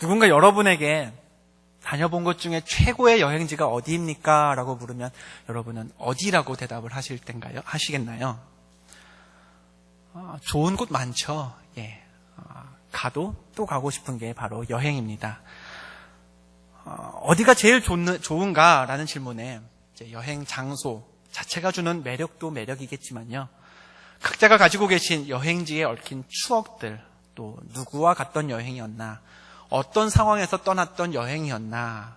누군가 여러분에게 다녀본 곳 중에 최고의 여행지가 어디입니까? 라고 물으면 여러분은 어디라고 대답을 하시겠나요? 좋은 곳 많죠. 예. 가도 또 가고 싶은 게 바로 여행입니다. 어디가 제일 좋은가? 라는 질문에 이제 여행 장소 자체가 주는 매력도 매력이겠지만요. 각자가 가지고 계신 여행지에 얽힌 추억들, 또 누구와 갔던 여행이었나, 어떤 상황에서 떠났던 여행이었나,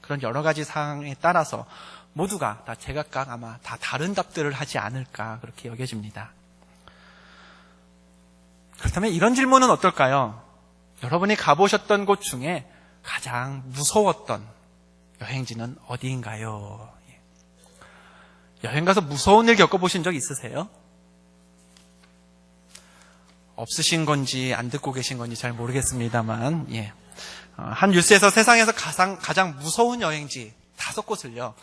그런 여러 가지 상황에 따라서 모두가 다 제각각 아마 다 다른 답들을 하지 않을까 그렇게 여겨집니다. 그렇다면 이런 질문은 어떨까요? 여러분이 가보셨던 곳 중에 가장 무서웠던 여행지는 어디인가요? 여행 가서 무서운 일 겪어보신 적 있으세요? 없으신 건지 안 듣고 계신 건지 잘 모르겠습니다만, 한 뉴스에서 세상에서 가장 무서운 여행지 5곳을요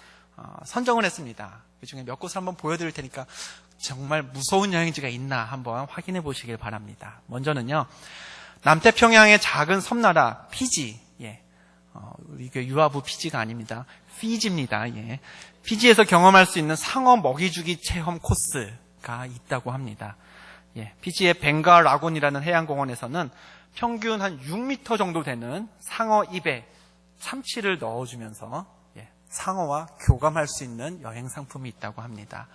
선정을 했습니다. 그 중에 몇 곳을 한번 보여드릴 테니까 정말 무서운 여행지가 있나 한번 확인해 보시길 바랍니다. 먼저는요, 남태평양의 작은 섬나라 피지, 이게 유아부 피지가 아닙니다. 피지입니다. 피지에서 경험할 수 있는 상어 먹이주기 체험 코스가 있다고 합니다. 피지의 벵가 라군이라는 해양공원에서는 평균 한 6m 정도 되는 상어 입에 참치를 넣어주면서 상어와 교감할 수 있는 여행 상품이 있다고 합니다.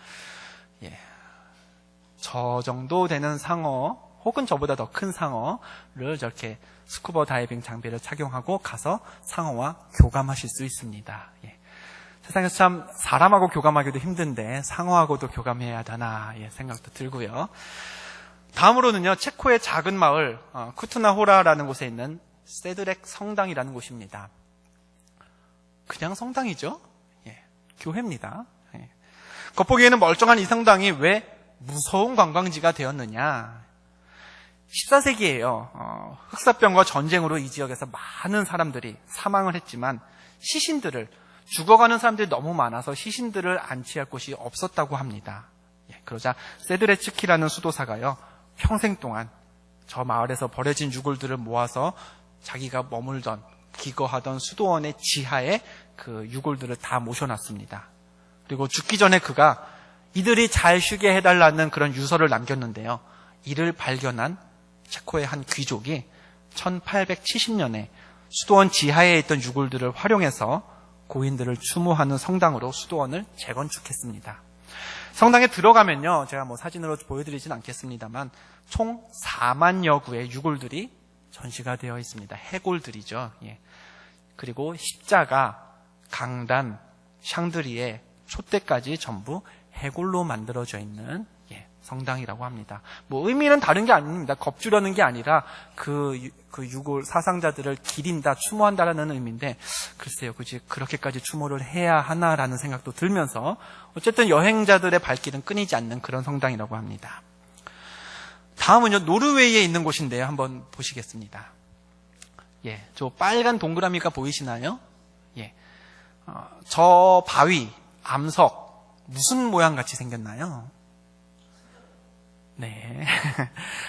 저 정도 되는 상어 혹은 저보다 더 큰 상어를 저렇게 스쿠버 다이빙 장비를 착용하고 가서 상어와 교감하실 수 있습니다. 세상에서 참 사람하고 교감하기도 힘든데 상어하고도 교감해야 되나 생각도 들고요. 다음으로는요, 체코의 작은 마을 쿠투나호라라는 곳에 있는 세드렉 성당이라는 곳입니다. 그냥 성당이죠. 교회입니다. 겉보기에는 멀쩡한 이 성당이 왜 무서운 관광지가 되었느냐. 14세기에요. 흑사병과 전쟁으로 이 지역에서 많은 사람들이 사망을 했지만 죽어가는 사람들이 너무 많아서 시신들을 안치할 곳이 없었다고 합니다. 그러자 세드레츠키라는 수도사가요, 평생 동안 저 마을에서 버려진 유골들을 모아서 자기가 머물던 기거하던 수도원의 지하에 그 유골들을 다 모셔놨습니다. 그리고 죽기 전에 그가 이들이 잘 쉬게 해달라는 그런 유서를 남겼는데요. 이를 발견한 체코의 한 귀족이 1870년에 수도원 지하에 있던 유골들을 활용해서 고인들을 추모하는 성당으로 수도원을 재건축했습니다. 성당에 들어가면요, 제가 사진으로 보여드리진 않겠습니다만 총 4만여 구의 유골들이 전시가 되어 있습니다. 해골들이죠. 그리고 십자가, 강단, 샹드리에, 촛대까지 전부 해골로 만들어져 있는 성당이라고 합니다. 의미는 다른 게 아닙니다. 겁주려는 게 아니라 그 유골 사상자들을 기린다, 추모한다라는 의미인데, 글쎄요, 굳이 그렇게까지 추모를 해야 하나라는 생각도 들면서 어쨌든 여행자들의 발길은 끊이지 않는 그런 성당이라고 합니다. 다음은요, 노르웨이에 있는 곳인데요, 한번 보시겠습니다. 저 빨간 동그라미가 보이시나요? 저 바위, 암석, 무슨 모양 같이 생겼나요?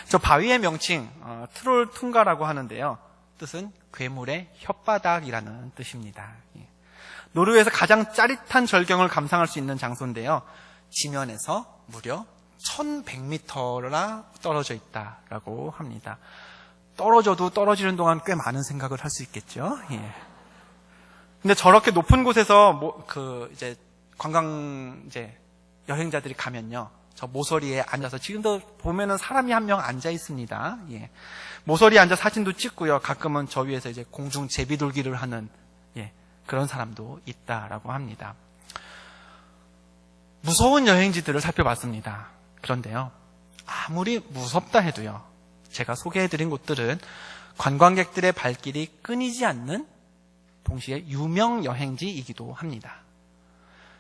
저 바위의 명칭 트롤퉁가라고 하는데요. 뜻은 괴물의 혓바닥이라는 뜻입니다. 노르웨이에서 가장 짜릿한 절경을 감상할 수 있는 장소인데요. 지면에서 무려 1100m나 떨어져 있다라고 합니다. 떨어져도 떨어지는 동안 꽤 많은 생각을 할 수 있겠죠. 근데 저렇게 높은 곳에서 관광 여행자들이 가면요, 저 모서리에 앉아서, 지금도 보면은 사람이 한 명 앉아 있습니다. 모서리에 앉아 사진도 찍고요. 가끔은 저 위에서 공중 제비돌기를 하는 그런 사람도 있다라고 합니다. 무서운 여행지들을 살펴봤습니다. 그런데요, 아무리 무섭다 해도요, 제가 소개해드린 곳들은 관광객들의 발길이 끊이지 않는 동시에 유명 여행지이기도 합니다.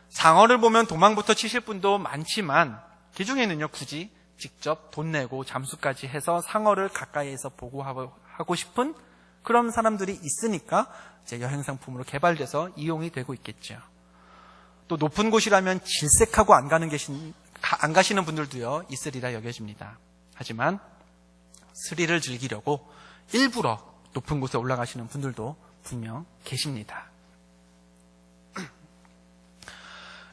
상어를 보면 도망부터 치실 분도 많지만 그 중에는요, 굳이 직접 돈 내고 잠수까지 해서 상어를 가까이에서 보고 하고 싶은 그런 사람들이 있으니까 이제 여행 상품으로 개발돼서 이용이 되고 있겠죠. 또 높은 곳이라면 질색하고 안 가시는 분들도요 있으리라 여겨집니다. 하지만 스릴을 즐기려고 일부러 높은 곳에 올라가시는 분들도 분명 계십니다.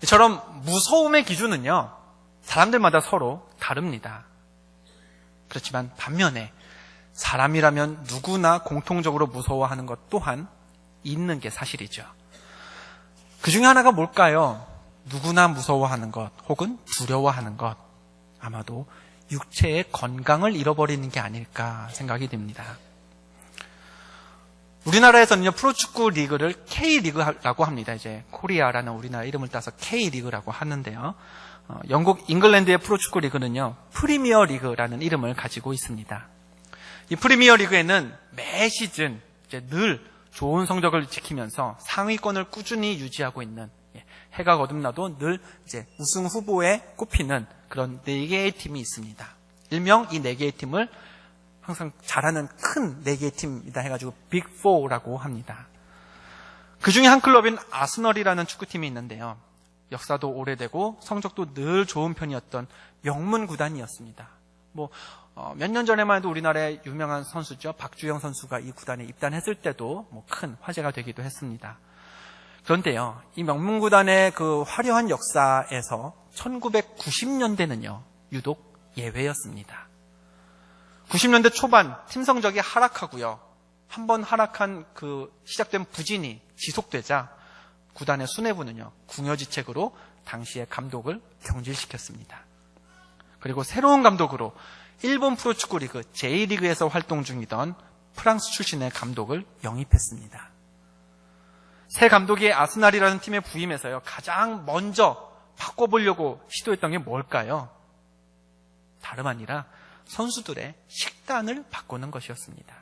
이처럼 무서움의 기준은요 사람들마다 서로 다릅니다. 그렇지만 반면에 사람이라면 누구나 공통적으로 무서워하는 것 또한 있는 게 사실이죠. 그 중에 하나가 뭘까요? 누구나 무서워하는 것 혹은 두려워하는 것, 아마도 육체의 건강을 잃어버리는 게 아닐까 생각이 됩니다. 우리나라에서는요 프로축구 리그를 K리그라고 합니다. 이제 코리아라는 우리나라 이름을 따서 K리그라고 하는데요. 영국 잉글랜드의 프로축구 리그는요 프리미어 리그라는 이름을 가지고 있습니다. 이 프리미어 리그에는 매 시즌 이제 늘 좋은 성적을 지키면서 상위권을 꾸준히 유지하고 있는, 해가 거듭나도 늘 이제 우승 후보에 꼽히는 그런 4개의 팀이 있습니다. 일명 이 4개의 팀을 항상 잘하는 큰 4개의 팀이다 해가지고 빅4라고 합니다. 그 중에 한 클럽인 아스널이라는 축구팀이 있는데요. 역사도 오래되고 성적도 늘 좋은 편이었던 명문 구단이었습니다. 몇 년 전에만 해도 우리나라의 유명한 선수죠. 박주영 선수가 이 구단에 입단했을 때도 큰 화제가 되기도 했습니다. 그런데요, 이 명문구단의 그 화려한 역사에서 1990년대는요, 유독 예외였습니다. 90년대 초반 팀 성적이 하락하고요. 한번 하락한 그 시작된 부진이 지속되자 구단의 수뇌부는요, 궁여지책으로 당시의 감독을 경질시켰습니다. 그리고 새로운 감독으로 일본 프로축구 리그 J리그에서 활동 중이던 프랑스 출신의 감독을 영입했습니다. 새 감독이 아스날이라는 팀에 부임해서요, 가장 먼저 바꿔보려고 시도했던 게 뭘까요? 다름 아니라 선수들의 식단을 바꾸는 것이었습니다.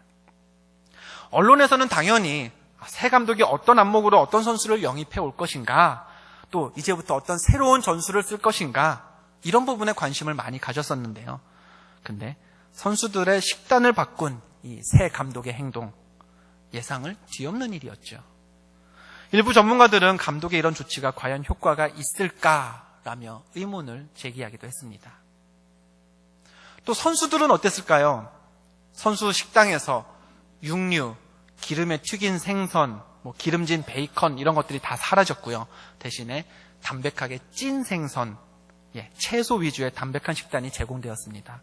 언론에서는 당연히 새 감독이 어떤 안목으로 어떤 선수를 영입해 올 것인가, 또 이제부터 어떤 새로운 전술을 쓸 것인가, 이런 부분에 관심을 많이 가졌었는데요. 근데 선수들의 식단을 바꾼 이 새 감독의 행동, 예상을 뒤엎는 일이었죠. 일부 전문가들은 감독의 이런 조치가 과연 효과가 있을까라며 의문을 제기하기도 했습니다. 또 선수들은 어땠을까요? 선수 식당에서 육류, 기름에 튀긴 생선, 기름진 베이컨 이런 것들이 다 사라졌고요. 대신에 담백하게 찐 생선, 채소 위주의 담백한 식단이 제공되었습니다.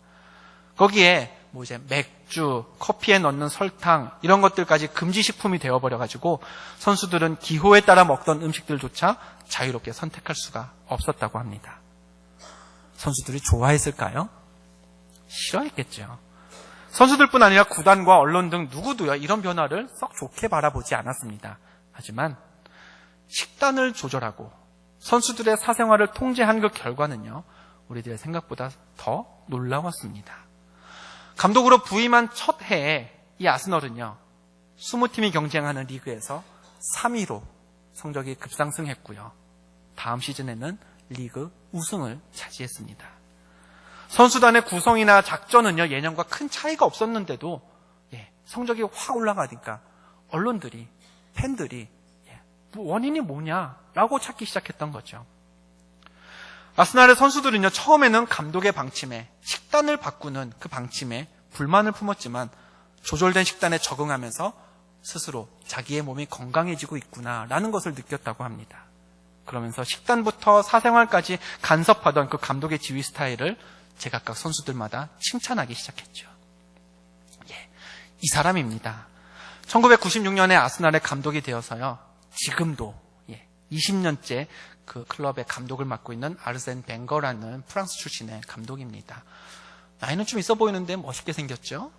거기에 이제 맥주, 커피에 넣는 설탕 이런 것들까지 금지 식품이 되어버려가지고 선수들은 기호에 따라 먹던 음식들조차 자유롭게 선택할 수가 없었다고 합니다. 선수들이 좋아했을까요? 싫어했겠죠. 선수들뿐 아니라 구단과 언론 등 누구도요 이런 변화를 썩 좋게 바라보지 않았습니다. 하지만 식단을 조절하고 선수들의 사생활을 통제한 그 결과는요, 우리들의 생각보다 더 놀라웠습니다. 감독으로 부임한 첫 해에 이 아스널은요, 20팀이 경쟁하는 리그에서 3위로 성적이 급상승했고요. 다음 시즌에는 리그 우승을 차지했습니다. 선수단의 구성이나 작전은요, 예년과 큰 차이가 없었는데도 성적이 확 올라가니까 언론들이, 팬들이 원인이 뭐냐라고 찾기 시작했던 거죠. 아스날의 선수들은요, 처음에는 감독의 방침에, 식단을 바꾸는 그 방침에 불만을 품었지만 조절된 식단에 적응하면서 스스로 자기의 몸이 건강해지고 있구나라는 것을 느꼈다고 합니다. 그러면서 식단부터 사생활까지 간섭하던 그 감독의 지휘 스타일을 제각각 선수들마다 칭찬하기 시작했죠. 이 사람입니다. 1996년에 아스날의 감독이 되어서요, 지금도 20년째 그 클럽의 감독을 맡고 있는 아르센 벵거라는 프랑스 출신의 감독입니다. 나이는 좀 있어 보이는데 멋있게 생겼죠?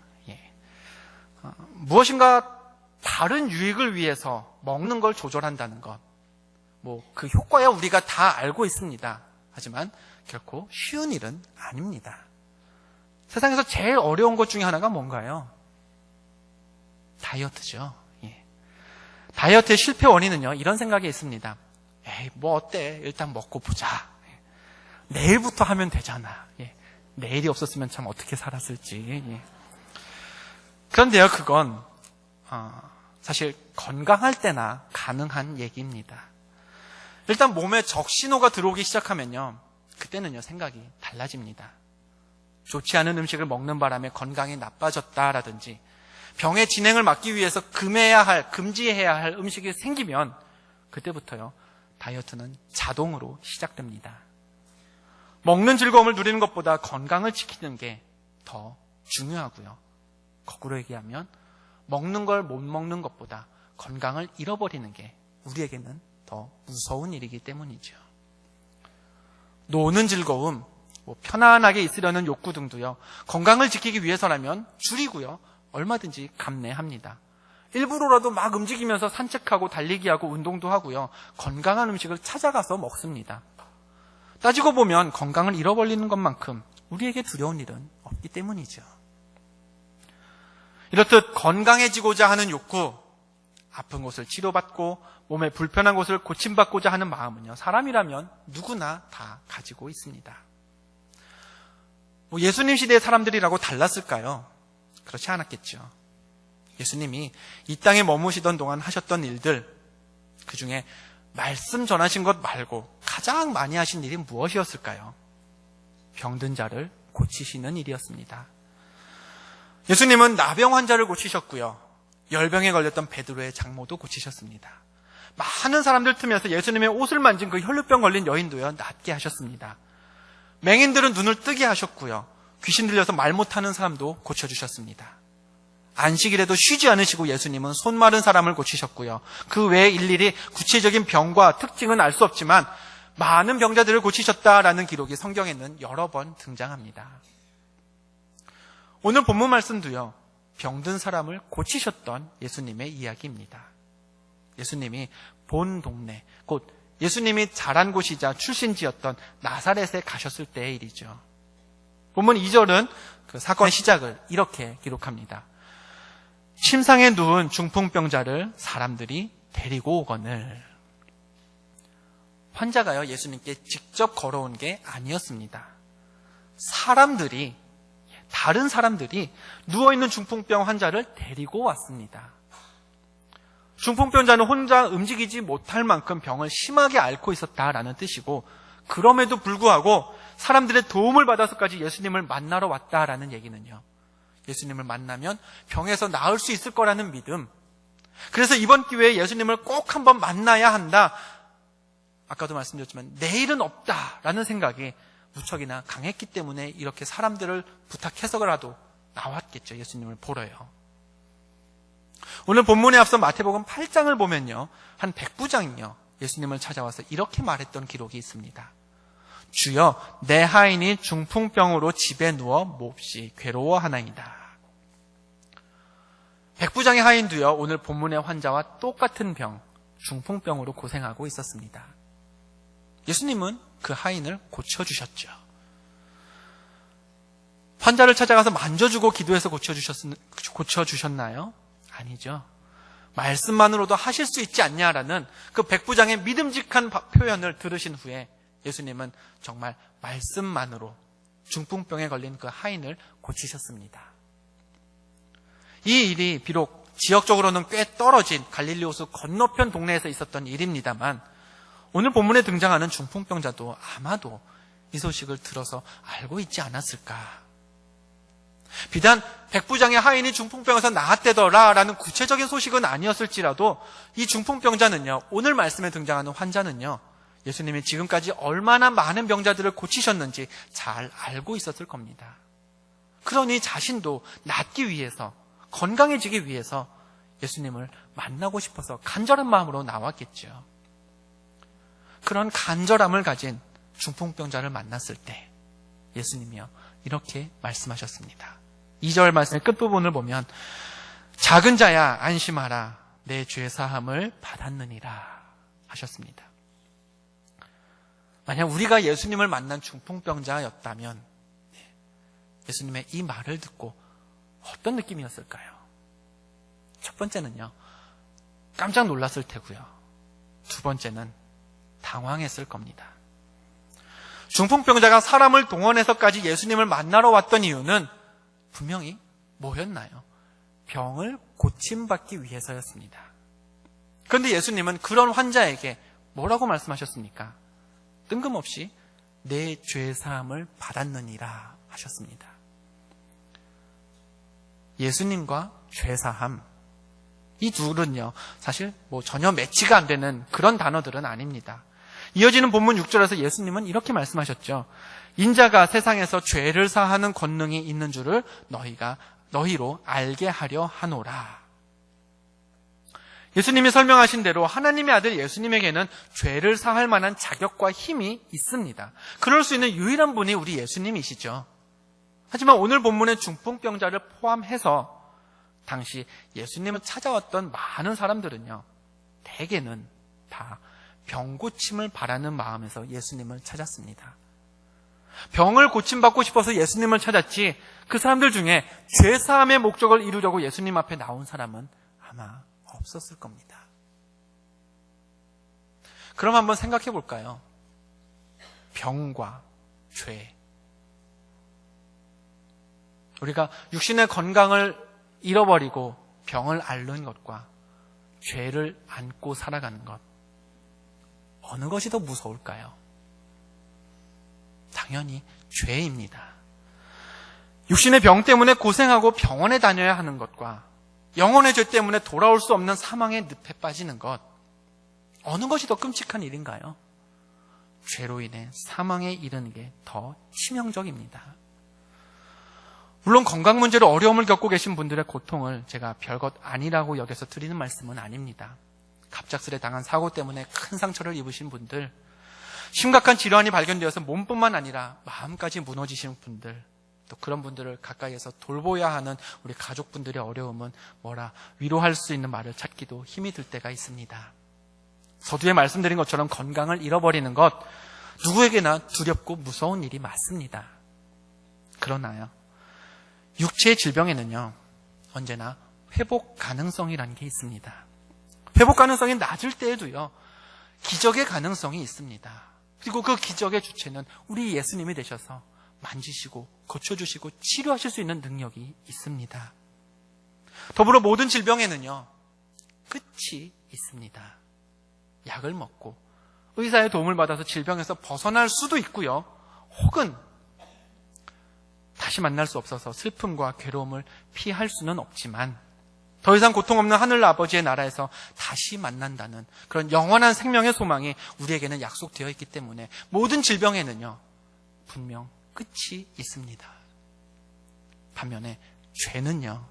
무엇인가 다른 유익을 위해서 먹는 걸 조절한다는 것, 그 효과야 우리가 다 알고 있습니다. 하지만 결코 쉬운 일은 아닙니다. 세상에서 제일 어려운 것 중에 하나가 뭔가요? 다이어트죠. 다이어트의 실패 원인은요, 이런 생각이 있습니다. 에이, 어때? 일단 먹고 보자. 내일부터 하면 되잖아. 내일이 없었으면 참 어떻게 살았을지. 그런데요, 그건 사실 건강할 때나 가능한 얘기입니다. 일단 몸에 적신호가 들어오기 시작하면요, 그때는요 생각이 달라집니다. 좋지 않은 음식을 먹는 바람에 건강이 나빠졌다라든지 병의 진행을 막기 위해서 금지해야 할 음식이 생기면 그때부터요 다이어트는 자동으로 시작됩니다. 먹는 즐거움을 누리는 것보다 건강을 지키는 게 더 중요하고요. 거꾸로 얘기하면 먹는 걸 못 먹는 것보다 건강을 잃어버리는 게 우리에게는 더 무서운 일이기 때문이죠. 노는 즐거움, 편안하게 있으려는 욕구 등도요, 건강을 지키기 위해서라면 줄이고요, 얼마든지 감내합니다. 일부러라도 막 움직이면서 산책하고 달리기하고 운동도 하고요, 건강한 음식을 찾아가서 먹습니다. 따지고 보면 건강을 잃어버리는 것만큼 우리에게 두려운 일은 없기 때문이죠. 이렇듯 건강해지고자 하는 욕구, 아픈 곳을 치료받고 몸에 불편한 곳을 고침받고자 하는 마음은요, 사람이라면 누구나 다 가지고 있습니다. 예수님 시대의 사람들이라고 달랐을까요? 그렇지 않았겠죠. 예수님이 이 땅에 머무시던 동안 하셨던 일들, 그 중에 말씀 전하신 것 말고 가장 많이 하신 일이 무엇이었을까요? 병든 자를 고치시는 일이었습니다. 예수님은 나병 환자를 고치셨고요, 열병에 걸렸던 베드로의 장모도 고치셨습니다. 많은 사람들 틈에서 예수님의 옷을 만진 그 혈루병 걸린 여인도요 낫게 하셨습니다. 맹인들은 눈을 뜨게 하셨고요, 귀신 들려서 말 못하는 사람도 고쳐주셨습니다. 안식일에도 쉬지 않으시고 예수님은 손 마른 사람을 고치셨고요, 그 외에 일일이 구체적인 병과 특징은 알 수 없지만 많은 병자들을 고치셨다라는 기록이 성경에는 여러 번 등장합니다. 오늘 본문 말씀도요, 병든 사람을 고치셨던 예수님의 이야기입니다. 예수님이 본 동네, 곧 예수님이 자란 곳이자 출신지였던 나사렛에 가셨을 때의 일이죠. 본문 2절은 그 사건의 시작을 이렇게 기록합니다. 침상에 누운 중풍병자를 사람들이 데리고 오거늘. 환자가요 예수님께 직접 걸어온 게 아니었습니다. 다른 사람들이 누워있는 중풍병 환자를 데리고 왔습니다. 중풍병자는 혼자 움직이지 못할 만큼 병을 심하게 앓고 있었다라는 뜻이고, 그럼에도 불구하고 사람들의 도움을 받아서까지 예수님을 만나러 왔다라는 얘기는요, 예수님을 만나면 병에서 나을 수 있을 거라는 믿음, 그래서 이번 기회에 예수님을 꼭 한번 만나야 한다, 아까도 말씀드렸지만 내일은 없다라는 생각이 무척이나 강했기 때문에 이렇게 사람들을 부탁해서라도 나왔겠죠. 예수님을 보러요. 오늘 본문에 앞서 마태복음 8장을 보면요, 한 백부장이요 예수님을 찾아와서 이렇게 말했던 기록이 있습니다. 주여, 내 하인이 중풍병으로 집에 누워 몹시 괴로워하나이다. 백부장의 하인도요 오늘 본문의 환자와 똑같은 병, 중풍병으로 고생하고 있었습니다. 예수님은 그 하인을 고쳐주셨죠. 환자를 찾아가서 만져주고 기도해서 고쳐주셨나요? 아니죠. 말씀만으로도 하실 수 있지 않냐라는 그 백부장의 믿음직한 표현을 들으신 후에 예수님은 정말 말씀만으로 중풍병에 걸린 그 하인을 고치셨습니다. 이 일이 비록 지역적으로는 꽤 떨어진 갈릴리 호수 건너편 동네에서 있었던 일입니다만, 오늘 본문에 등장하는 중풍병자도 아마도 이 소식을 들어서 알고 있지 않았을까. 비단 백부장의 하인이 중풍병에서 나았대더라라는 구체적인 소식은 아니었을지라도 이 중풍병자는요, 오늘 말씀에 등장하는 환자는요, 예수님이 지금까지 얼마나 많은 병자들을 고치셨는지 잘 알고 있었을 겁니다. 그러니 자신도 낫기 위해서, 건강해지기 위해서 예수님을 만나고 싶어서 간절한 마음으로 나왔겠죠. 그런 간절함을 가진 중풍병자를 만났을 때 예수님이요 이렇게 말씀하셨습니다. 2절 말씀의 끝부분을 보면 작은 자야 안심하라, 내 죄 사함을 받았느니라 하셨습니다. 만약 우리가 예수님을 만난 중풍병자였다면 예수님의 이 말을 듣고 어떤 느낌이었을까요? 첫 번째는요, 깜짝 놀랐을 테고요, 두 번째는 당황했을 겁니다. 중풍병자가 사람을 동원해서까지 예수님을 만나러 왔던 이유는 분명히 뭐였나요? 병을 고침받기 위해서였습니다. 그런데 예수님은 그런 환자에게 뭐라고 말씀하셨습니까? 뜬금없이 내 죄사함을 받았느니라 하셨습니다. 예수님과 죄사함, 이 둘은요, 사실 전혀 매치가 안 되는 그런 단어들은 아닙니다. 이어지는 본문 6절에서 예수님은 이렇게 말씀하셨죠. 인자가 세상에서 죄를 사하는 권능이 있는 줄을 너희로 알게 하려 하노라. 예수님이 설명하신 대로 하나님의 아들 예수님에게는 죄를 사할 만한 자격과 힘이 있습니다. 그럴 수 있는 유일한 분이 우리 예수님이시죠. 하지만 오늘 본문의 중풍병자를 포함해서 당시 예수님을 찾아왔던 많은 사람들은요, 대개는 다 병고침을 바라는 마음에서 예수님을 찾았습니다. 병을 고침받고 싶어서 예수님을 찾았지, 그 사람들 중에 죄사함의 목적을 이루려고 예수님 앞에 나온 사람은 아마 없었을 겁니다. 그럼 한번 생각해 볼까요? 병과 죄. 우리가 육신의 건강을 잃어버리고 병을 앓는 것과 죄를 안고 살아가는 것, 어느 것이 더 무서울까요? 당연히 죄입니다. 육신의 병 때문에 고생하고 병원에 다녀야 하는 것과 영혼의 죄 때문에 돌아올 수 없는 사망의 늪에 빠지는 것, 어느 것이 더 끔찍한 일인가요? 죄로 인해 사망에 이르는 게 더 치명적입니다. 물론 건강 문제로 어려움을 겪고 계신 분들의 고통을 제가 별것 아니라고 여겨서 드리는 말씀은 아닙니다. 갑작스레 당한 사고 때문에 큰 상처를 입으신 분들, 심각한 질환이 발견되어서 몸뿐만 아니라 마음까지 무너지신 분들, 또 그런 분들을 가까이에서 돌보아야 하는 우리 가족분들의 어려움은 위로할 수 있는 말을 찾기도 힘이 들 때가 있습니다. 서두에 말씀드린 것처럼 건강을 잃어버리는 것, 누구에게나 두렵고 무서운 일이 맞습니다. 그러나요, 육체의 질병에는요, 언제나 회복 가능성이라는 게 있습니다. 회복 가능성이 낮을 때에도요, 기적의 가능성이 있습니다. 그리고 그 기적의 주체는 우리 예수님이 되셔서 만지시고 고쳐주시고 치료하실 수 있는 능력이 있습니다. 더불어 모든 질병에는요, 끝이 있습니다. 약을 먹고 의사의 도움을 받아서 질병에서 벗어날 수도 있고요, 혹은 다시 만날 수 없어서 슬픔과 괴로움을 피할 수는 없지만 더 이상 고통 없는 하늘 아버지의 나라에서 다시 만난다는 그런 영원한 생명의 소망이 우리에게는 약속되어 있기 때문에 모든 질병에는요, 분명 끝이 있습니다. 반면에 죄는요,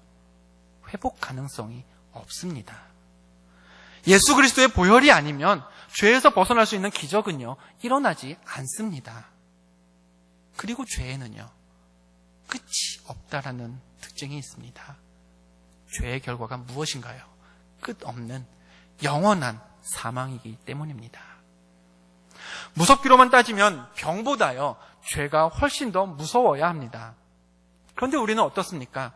회복 가능성이 없습니다. 예수 그리스도의 보혈이 아니면 죄에서 벗어날 수 있는 기적은요, 일어나지 않습니다. 그리고 죄에는요, 끝이 없다라는 특징이 있습니다. 죄의 결과가 무엇인가요? 끝없는 영원한 사망이기 때문입니다. 무섭기로만 따지면 병보다요, 죄가 훨씬 더 무서워야 합니다. 그런데 우리는 어떻습니까?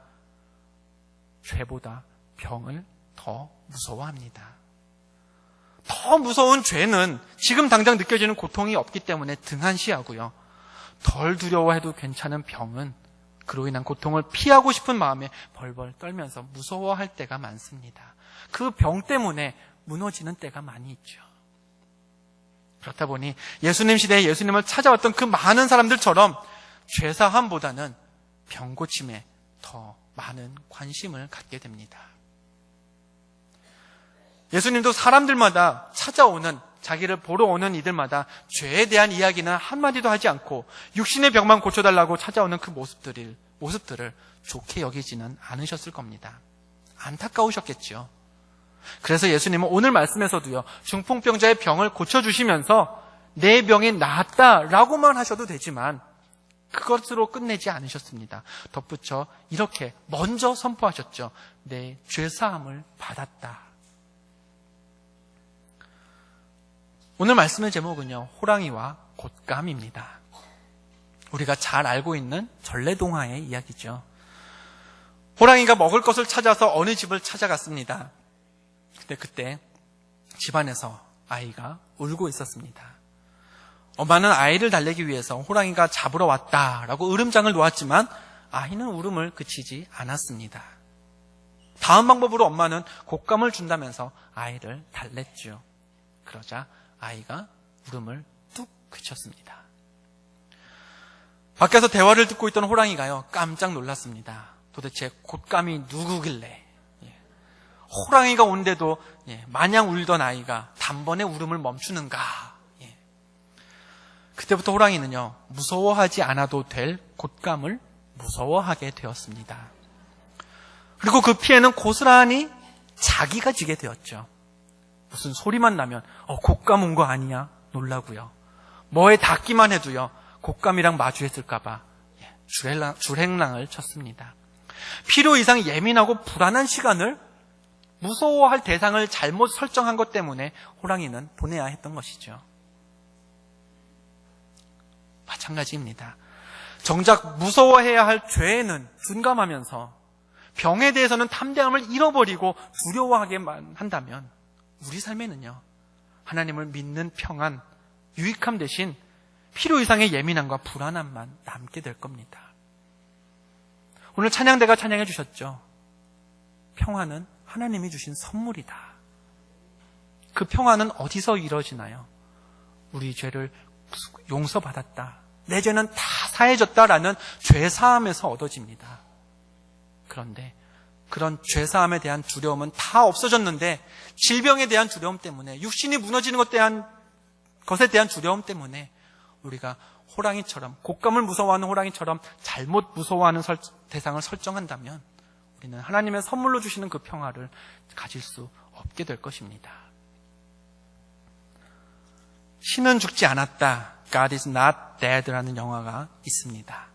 죄보다 병을 더 무서워합니다. 더 무서운 죄는 지금 당장 느껴지는 고통이 없기 때문에 등한시하고요, 덜 두려워해도 괜찮은 병은 그로 인한 고통을 피하고 싶은 마음에 벌벌 떨면서 무서워할 때가 많습니다. 그 병 때문에 무너지는 때가 많이 있죠. 그렇다 보니 예수님 시대에 예수님을 찾아왔던 그 많은 사람들처럼 죄사함보다는 병고침에 더 많은 관심을 갖게 됩니다. 예수님도 사람들마다 찾아오는, 자기를 보러 오는 이들마다 죄에 대한 이야기는 한마디도 하지 않고 육신의 병만 고쳐달라고 찾아오는 그 모습들을 좋게 여기지는 않으셨을 겁니다. 안타까우셨겠죠. 그래서 예수님은 오늘 말씀에서도요, 중풍병자의 병을 고쳐주시면서 내 병이 나았다라고만 하셔도 되지만 그것으로 끝내지 않으셨습니다. 덧붙여 이렇게 먼저 선포하셨죠. 내 죄사함을 받았다. 오늘 말씀의 제목은요, 호랑이와 곶감입니다. 우리가 잘 알고 있는 전래동화의 이야기죠. 호랑이가 먹을 것을 찾아서 어느 집을 찾아갔습니다. 그때 집안에서 아이가 울고 있었습니다. 엄마는 아이를 달래기 위해서 호랑이가 잡으러 왔다라고 으름장을 놓았지만 아이는 울음을 그치지 않았습니다. 다음 방법으로 엄마는 곶감을 준다면서 아이를 달랬죠. 그러자 아이가 울음을 뚝 그쳤습니다. 밖에서 대화를 듣고 있던 호랑이가요, 깜짝 놀랐습니다. 도대체 곶감이 누구길래 호랑이가 온데도 마냥 울던 아이가 단번에 울음을 멈추는가. 그때부터 호랑이는요, 무서워하지 않아도 될 곶감을 무서워하게 되었습니다. 그리고 그 피해는 고스란히 자기가 지게 되었죠. 무슨 소리만 나면 곶감 온 거 아니야? 놀라고요. 뭐에 닿기만 해도요, 곶감이랑 마주했을까봐 줄행랑을 쳤습니다. 필요 이상 예민하고 불안한 시간을 무서워할 대상을 잘못 설정한 것 때문에 호랑이는 보내야 했던 것이죠. 마찬가지입니다. 정작 무서워해야 할 죄에는 둔감하면서 병에 대해서는 탐대함을 잃어버리고 두려워하게만 한다면 우리 삶에는요, 하나님을 믿는 평안, 유익함 대신 필요 이상의 예민함과 불안함만 남게 될 겁니다. 오늘 찬양대가 찬양해 주셨죠. 평안은 하나님이 주신 선물이다. 그 평안은 어디서 이루어지나요? 우리 죄를 용서받았다, 내 죄는 다 사해졌다라는 죄사함에서 얻어집니다. 그런데 그런 죄사함에 대한 두려움은 다 없어졌는데 질병에 대한 두려움 때문에, 육신이 무너지는 것에 대한 두려움 때문에 우리가 호랑이처럼, 곶감을 무서워하는 호랑이처럼 잘못 무서워하는 대상을 설정한다면 우리는 하나님의 선물로 주시는 그 평화를 가질 수 없게 될 것입니다. 신은 죽지 않았다, God is not dead라는 영화가 있습니다.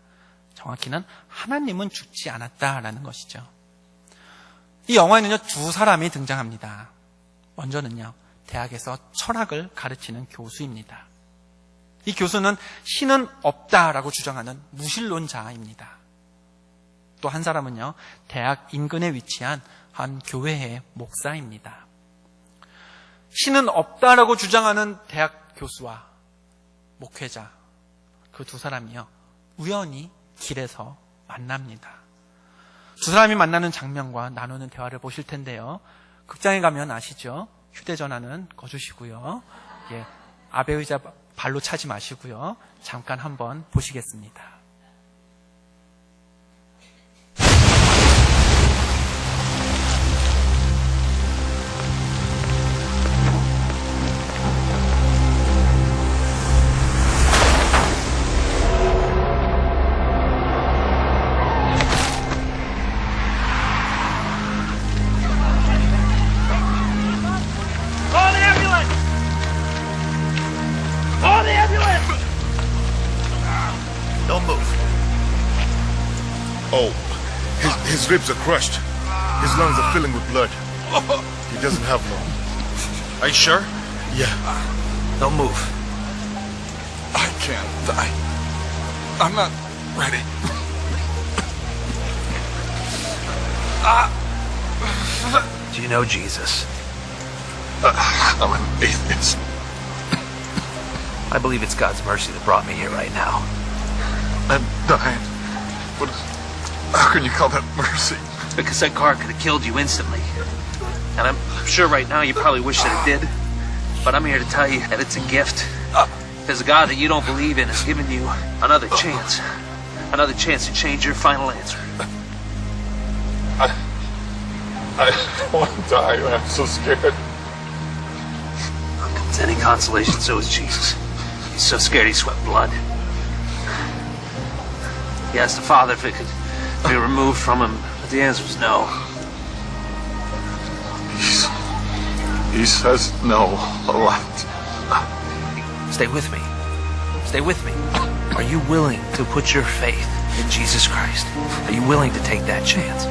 정확히는 하나님은 죽지 않았다라는 것이죠. 이 영화에는요, 두 사람이 등장합니다. 먼저는요, 대학에서 철학을 가르치는 교수입니다. 이 교수는 신은 없다라고 주장하는 무신론자입니다. 또 한 사람은요, 대학 인근에 위치한 한 교회의 목사입니다. 신은 없다라고 주장하는 대학 교수와 목회자, 그 두 사람이요, 우연히 길에서 만납니다. 두 사람이 만나는 장면과 나누는 대화를 보실 텐데요, 극장에 가면 아시죠? 휴대전화는 꺼주시고요, 아베 의자 발로 차지 마시고요, 잠깐 한번 보시겠습니다. Oh, his ribs are crushed. His lungs are filling with blood. He doesn't have long. Are you sure? Yeah. Don't move. I can't. I'm not ready. Do you know Jesus? I'm an atheist. I believe it's God's mercy that brought me here right now. I'm dying. But how can you call that mercy? Because that car could have killed you instantly. And I'm sure right now you probably wish that it did. But I'm here to tell you that it's a gift. Because the God that you don't believe in has given you another chance. Another chance to change your final answer. I don't want to die. I'm so scared. If it's any consolation, so is Jesus. He's so scared he sweat blood. He asked the Father if it could be removed from him, but the answer was no. He says no a lot. Stay with me. Stay with me. Are you willing to put your faith in Jesus Christ? Are you willing to take that chance?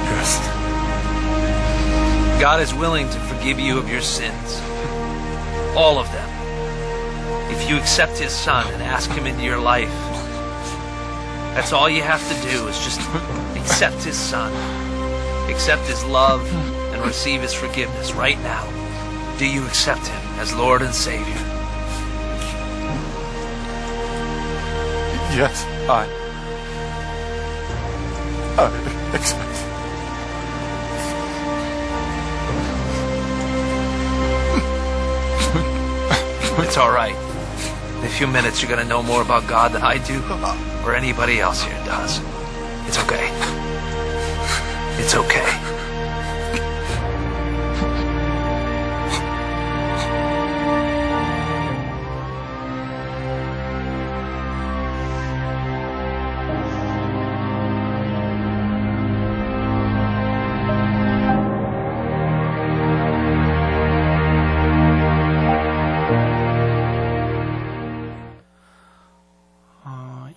Yes. God is willing to forgive you of your sins. All of them. If you accept His Son and ask Him into your life, that's all you have to do is just accept His Son, accept His love, and receive His forgiveness right now. Do you accept Him as Lord and Savior? Yes. Exactly. It's all right. In a few minutes, you're going to know more about God than I do, or anybody else here does. It's okay. It's okay.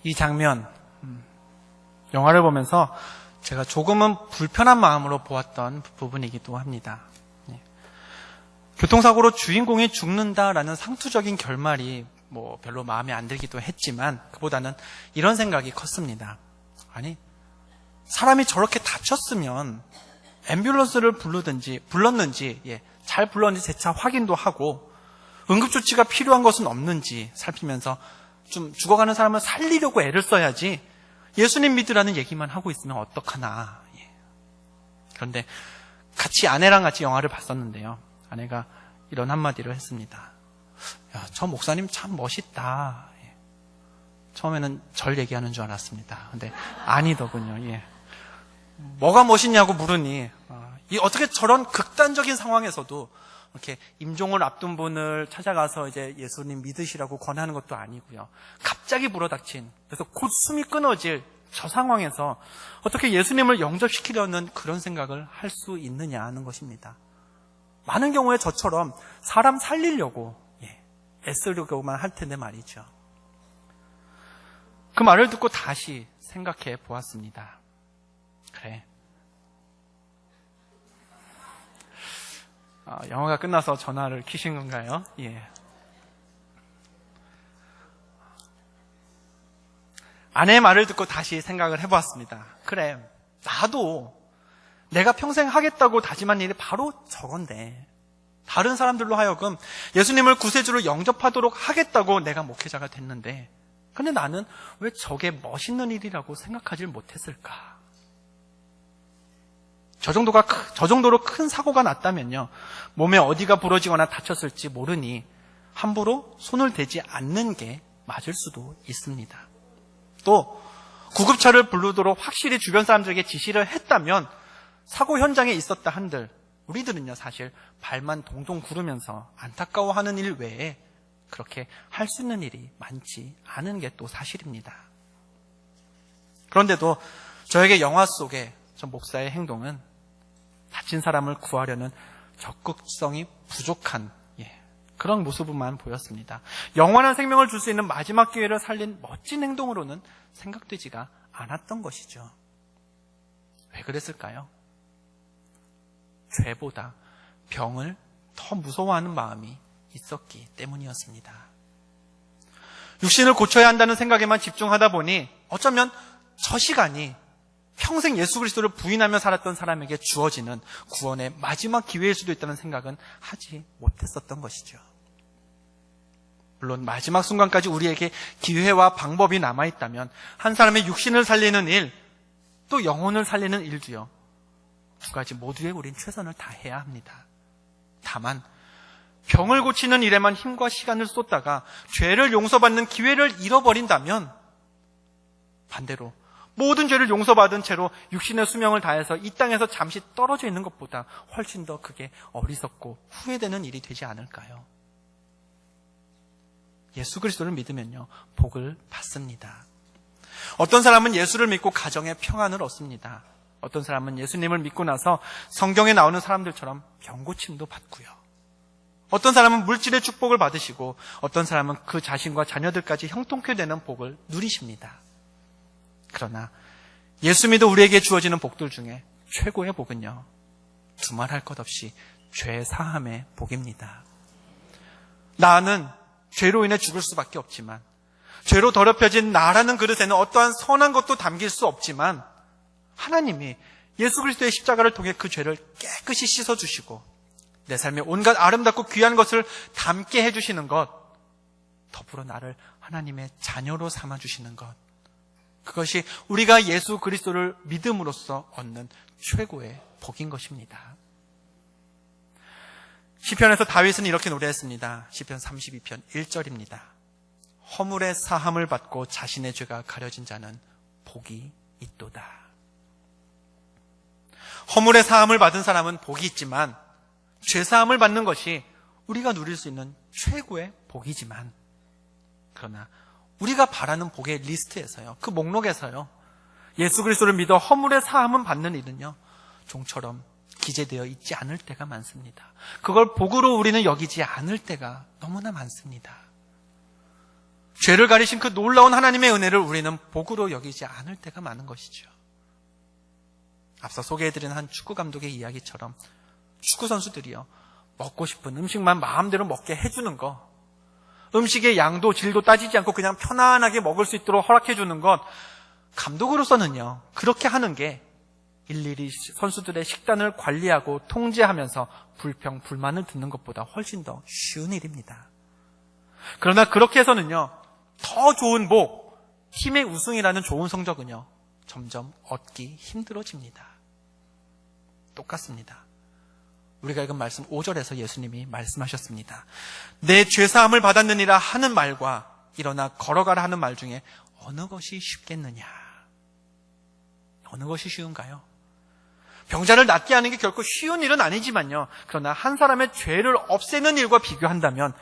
이 장면, 영화를 보면서 제가 조금은 불편한 마음으로 보았던 부분이기도 합니다. 예. 교통사고로 주인공이 죽는다라는 상투적인 결말이 뭐 별로 마음에 안 들기도 했지만 그보다는 이런 생각이 컸습니다. 아니, 사람이 저렇게 다쳤으면 앰뷸런스를 불렀는지, 예, 잘 불렀는지 재차 확인도 하고 응급조치가 필요한 것은 없는지 살피면서 좀 죽어가는 사람을 살리려고 애를 써야지 예수님 믿으라는 얘기만 하고 있으면 어떡하나. 예. 그런데 아내랑 같이 영화를 봤었는데요. 아내가 이런 한마디를 했습니다. 야, 저 목사님 참 멋있다. 예. 처음에는 절 얘기하는 줄 알았습니다. 근데 아니더군요. 예. 뭐가 멋있냐고 물으니 어떻게 저런 극단적인 상황에서도 이렇게 임종을 앞둔 분을 찾아가서 이제 예수님 믿으시라고 권하는 것도 아니고요. 갑자기 불어닥친, 그래서 곧 숨이 끊어질 저 상황에서 어떻게 예수님을 영접시키려는 그런 생각을 할 수 있느냐 하는 것입니다. 많은 경우에 저처럼 사람 살리려고 애쓰려고만 할 텐데 말이죠. 그 말을 듣고 다시 생각해 보았습니다. 그래. 영화가 끝나서 전화를 키신 건가요? 예. 아내의 말을 듣고 다시 생각을 해보았습니다. 그래, 나도 내가 평생 하겠다고 다짐한 일이 바로 저건데 다른 사람들로 하여금 예수님을 구세주로 영접하도록 하겠다고 내가 목회자가 됐는데 근데 나는 왜 저게 멋있는 일이라고 생각하지 못했을까? 저 정도로 큰 사고가 났다면요, 몸에 어디가 부러지거나 다쳤을지 모르니 함부로 손을 대지 않는 게 맞을 수도 있습니다. 또 구급차를 부르도록 확실히 주변 사람들에게 지시를 했다면 사고 현장에 있었다 한들 우리들은요 사실 발만 동동 구르면서 안타까워하는 일 외에 그렇게 할 수 있는 일이 많지 않은 게 또 사실입니다. 그런데도 저에게 영화 속의 저 목사의 행동은 다친 사람을 구하려는 적극성이 부족한 그런 모습만 보였습니다. 영원한 생명을 줄 수 있는 마지막 기회를 살린 멋진 행동으로는 생각되지가 않았던 것이죠. 왜 그랬을까요? 죄보다 병을 더 무서워하는 마음이 있었기 때문이었습니다. 육신을 고쳐야 한다는 생각에만 집중하다 보니 어쩌면 저 시간이 평생 예수 그리스도를 부인하며 살았던 사람에게 주어지는 구원의 마지막 기회일 수도 있다는 생각은 하지 못했었던 것이죠. 물론 마지막 순간까지 우리에게 기회와 방법이 남아있다면 한 사람의 육신을 살리는 일, 또 영혼을 살리는 일도요, 두 가지 모두에 우린 최선을 다해야 합니다. 다만 병을 고치는 일에만 힘과 시간을 쏟다가 죄를 용서받는 기회를 잃어버린다면 반대로 모든 죄를 용서받은 채로 육신의 수명을 다해서 이 땅에서 잠시 떨어져 있는 것보다 훨씬 더 그게 어리석고 후회되는 일이 되지 않을까요? 예수 그리스도를 믿으면요, 복을 받습니다. 어떤 사람은 예수를 믿고 가정의 평안을 얻습니다. 어떤 사람은 예수님을 믿고 나서 성경에 나오는 사람들처럼 병고침도 받고요. 어떤 사람은 물질의 축복을 받으시고 어떤 사람은 그 자신과 자녀들까지 형통케 되는 복을 누리십니다. 그러나 예수 믿어 우리에게 주어지는 복들 중에 최고의 복은요, 두말할 것 없이 죄 사함의 복입니다. 나는 죄로 인해 죽을 수밖에 없지만, 죄로 더럽혀진 나라는 그릇에는 어떠한 선한 것도 담길 수 없지만 하나님이 예수 그리스도의 십자가를 통해 그 죄를 깨끗이 씻어주시고 내 삶에 온갖 아름답고 귀한 것을 담게 해주시는 것, 더불어 나를 하나님의 자녀로 삼아주시는 것, 그것이 우리가 예수 그리스도를 믿음으로써 얻는 최고의 복인 것입니다. 시편에서 다윗은 이렇게 노래했습니다. 시편 32편 1절입니다. 허물의 사함을 받고 자신의 죄가 가려진 자는 복이 있도다. 허물의 사함을 받은 사람은 복이 있지만 죄 사함을 받는 것이 우리가 누릴 수 있는 최고의 복이지만, 그러나 우리가 바라는 복의 리스트에서요, 그 목록에서요, 예수 그리스도를 믿어 허물의 사함을 받는 일은요, 종처럼 기재되어 있지 않을 때가 많습니다. 그걸 복으로 우리는 여기지 않을 때가 너무나 많습니다. 죄를 가리신 그 놀라운 하나님의 은혜를 우리는 복으로 여기지 않을 때가 많은 것이죠. 앞서 소개해드린 한 축구 감독의 이야기처럼 축구 선수들이요, 먹고 싶은 음식만 마음대로 먹게 해주는 것, 음식의 양도 질도 따지지 않고 그냥 편안하게 먹을 수 있도록 허락해주는 것, 감독으로서는요, 그렇게 하는 게 일일이 선수들의 식단을 관리하고 통제하면서 불평, 불만을 듣는 것보다 훨씬 더 쉬운 일입니다. 그러나 그렇게 해서는요, 더 좋은 복, 팀의 우승이라는 좋은 성적은요, 점점 얻기 힘들어집니다. 똑같습니다. 우리가 읽은 말씀 5절에서 예수님이 말씀하셨습니다. 내 죄사함을 받았느니라 하는 말과 일어나 걸어가라 하는 말 중에 어느 것이 쉽겠느냐? 어느 것이 쉬운가요? 병자를 낫게 하는 게 결코 쉬운 일은 아니지만요, 그러나 한 사람의 죄를 없애는 일과 비교한다면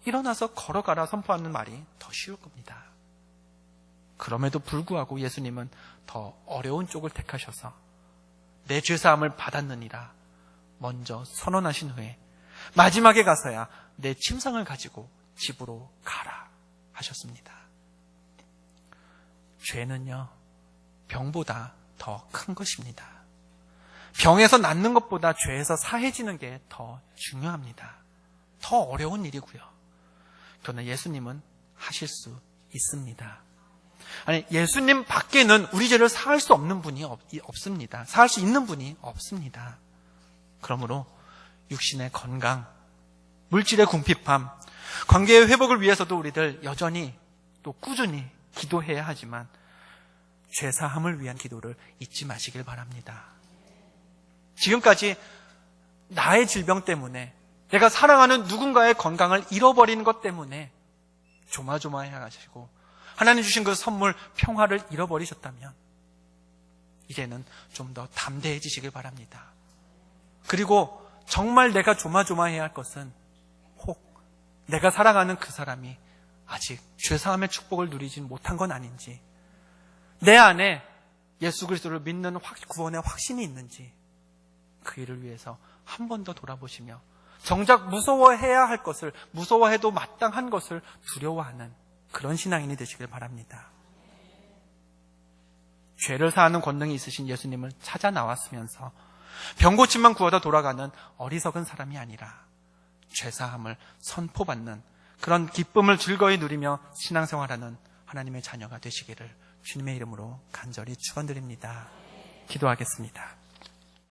일어나서 걸어가라 선포하는 말이 더 쉬울 겁니다. 그럼에도 불구하고 예수님은 더 어려운 쪽을 택하셔서 내 죄사함을 받았느니라 먼저 선언하신 후에 마지막에 가서야 내 침상을 가지고 집으로 가라 하셨습니다. 죄는요, 병보다 더 큰 것입니다. 병에서 낫는 것보다 죄에서 사해지는 게 더 중요합니다. 더 어려운 일이고요. 그러나 예수님은 하실 수 있습니다. 아니, 예수님 밖에는 우리 죄를 사할 수 없는 분이 없습니다. 사할 수 있는 분이 없습니다. 그러므로 육신의 건강, 물질의 궁핍함, 관계의 회복을 위해서도 우리들 여전히 또 꾸준히 기도해야 하지만 죄사함을 위한 기도를 잊지 마시길 바랍니다. 지금까지 나의 질병 때문에, 내가 사랑하는 누군가의 건강을 잃어버린 것 때문에 조마조마해 하시고 하나님 주신 그 선물 평화를 잃어버리셨다면 이제는 좀 더 담대해지시길 바랍니다. 그리고 정말 내가 조마조마해야 할 것은 혹 내가 사랑하는 그 사람이 아직 죄사함의 축복을 누리진 못한 건 아닌지, 내 안에 예수 그리스도를 믿는 구원의 확신이 있는지, 그 일을 위해서 한 번 더 돌아보시며 정작 무서워해야 할 것을, 무서워해도 마땅한 것을 두려워하는 그런 신앙인이 되시길 바랍니다. 죄를 사하는 권능이 있으신 예수님을 찾아 나왔으면서 병고침만 구하다 돌아가는 어리석은 사람이 아니라 죄사함을 선포받는 그런 기쁨을 즐거이 누리며 신앙생활하는 하나님의 자녀가 되시기를 주님의 이름으로 간절히 축원드립니다. 기도하겠습니다.